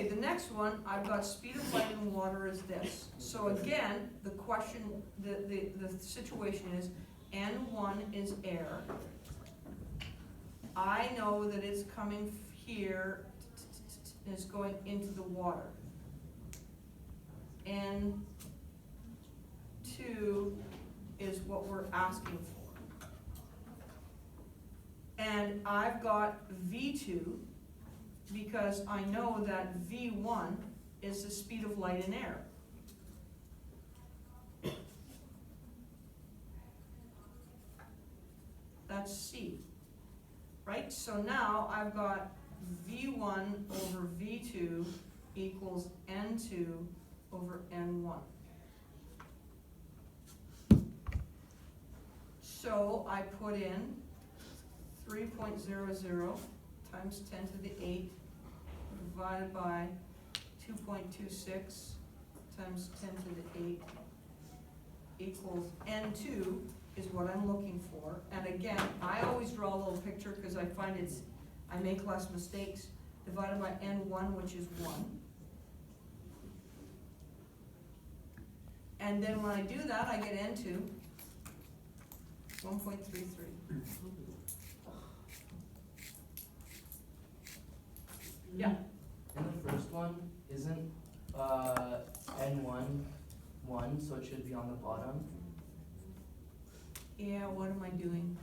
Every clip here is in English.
Okay, the next one, I've got speed of light in water is this. So again, the question, the situation is, N1 is air. I know that it's coming here, and it's going into the water. N2 is what we're asking for. And I've got V2, because I know that V1 is the speed of light in air. That's C, right? So now I've got V1 over V2 equals N2 over N1. So I put in 3.00 times 10 to the 8 divided by 2.26 times 10 to the 8 equals N2 is what I'm looking for. And again, I always draw a little picture because I find I make less mistakes, divided by N1, which is 1. And then when I do that, I get N2, 1.33. Yeah. In the first one, isn't N1 1, so it should be on the bottom? Yeah, what am I doing?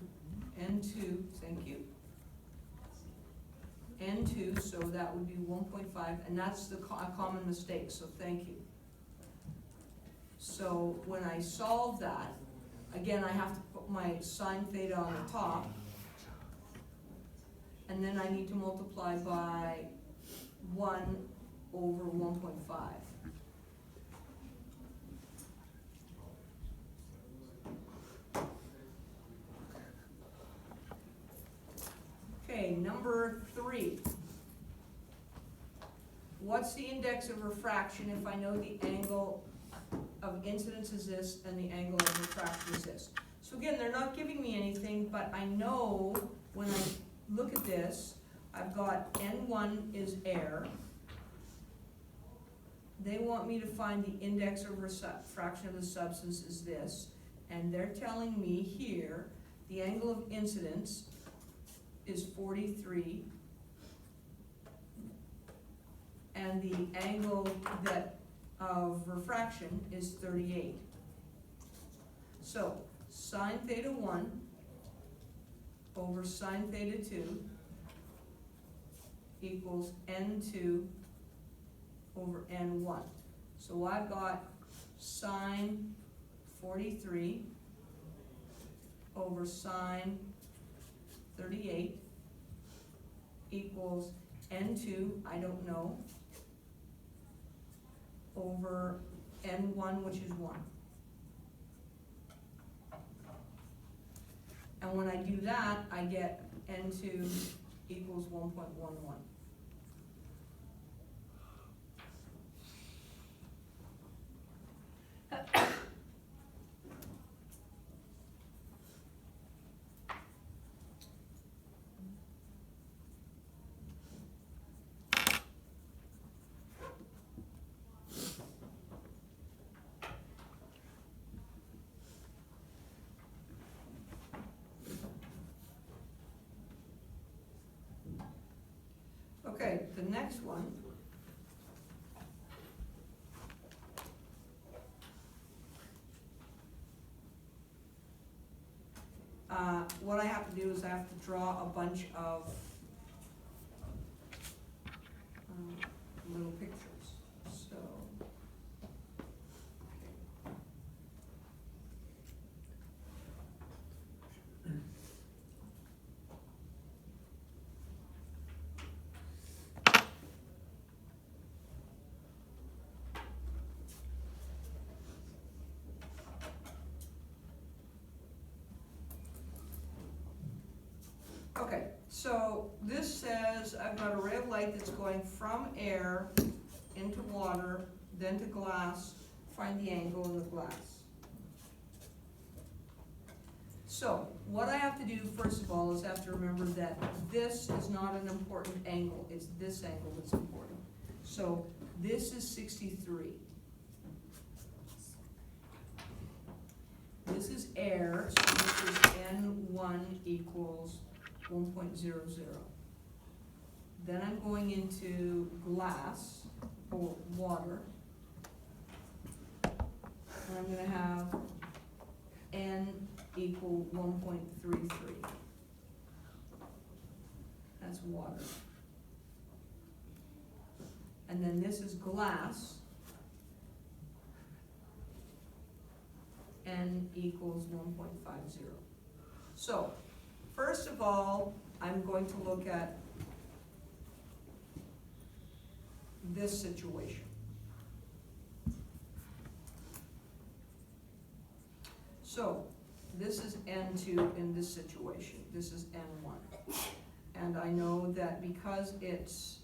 N2, thank you. N2, so that would be 1.5, and that's a common mistake, so thank you. So when I solve that, again, I have to put my sine theta on the top, and then I need to multiply by 1 over 1.5. Okay, number 3. What's the index of refraction if I know the angle of incidence is this and the angle of refraction is this? So again, they're not giving me anything, but I know when I look at this, I've got N1 is air. They want me to find the index of refraction of the substance is this, and they're telling me here the angle of incidence is 43, and the angle of refraction is 38. So sine theta 1 over sine theta 2 equals N2 over N1. So I've got sine 43 over sine 38 equals N2, I don't know, over N1, which is 1. And when I do that, I get N2 equals 1.11. Okay, the next one. What I have to do is I have to draw a bunch of little pictures. So, okay, so this says I've got a ray of light that's going from air into water, then to glass, find the angle in the glass. So what I have to do first of all is I have to remember that this is not an important angle, it's this angle that's important. So this is 63. This is air, so this is N1 equals 1.00. Then I'm going into glass, or water. And I'm gonna have N equal 1.33. That's water. And then this is glass. N equals 1.50. So, first of all, I'm going to look at this situation. So, this is N2 in this situation. This is N1. And I know that because it's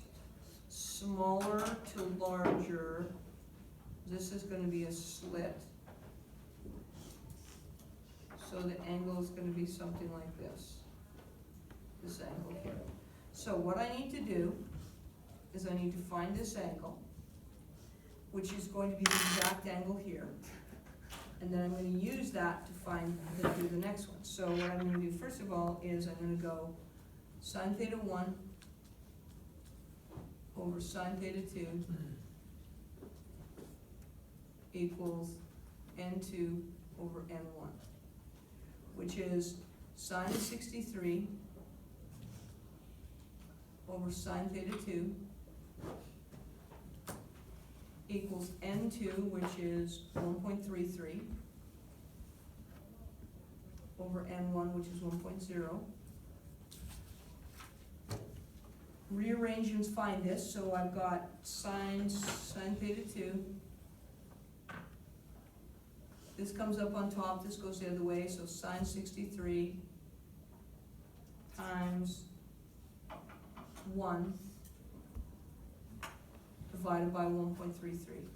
smaller to larger, this is going to be a slit. So the angle is going to be something like this angle here. So what I need to do is I need to find this angle, which is going to be the exact angle here. And then I'm going to use that to do the next one. So what I'm going to do first of all is I'm going to go sine theta 1 over sine theta 2 equals N2 over N1, which is sine of 63 over sine theta 2 equals N2, which is 1.33 over N1, which is 1.0. Rearrange and find this, so I've got sine theta 2. This comes up on top, this goes the other way, so sine 63 times 1 divided by 1.33.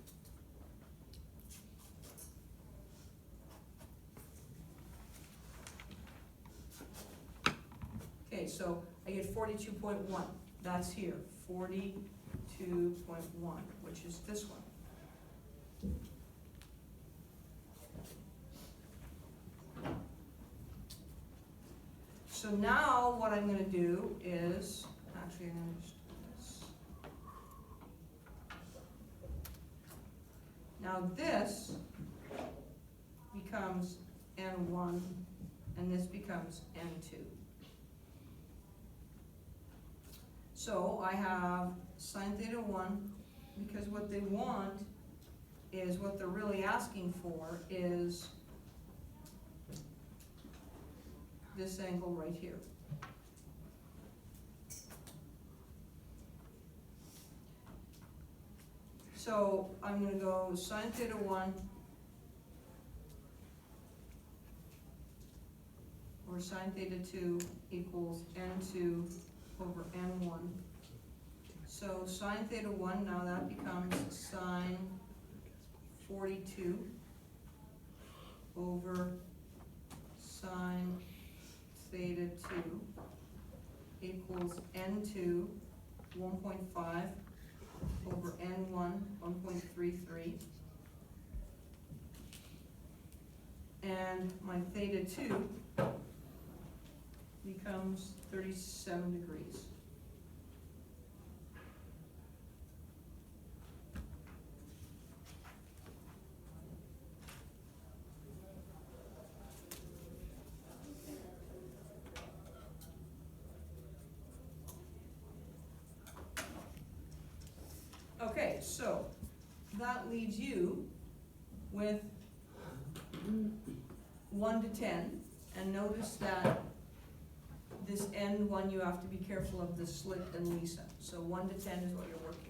Okay, so I get 42.1. That's here, 42.1, which is this one. So now what I'm going to do is, actually I'm going to just do this. Now this becomes N1 and this becomes N2. So I have sine theta 1, because what they want is, what they're really asking for is this angle right here. So I'm going to go sine theta 1 over sine theta 2 equals N2 over N1. So sine theta 1, now that becomes sine 42 over sine theta 2 equals N2 1.5 over N1 1.33, and my theta 2 becomes 37 degrees. Okay, so that leaves you with 1 to 10, and notice that this N1 you have to be careful of the slit and Lisa. So 1 to 10 is what you're working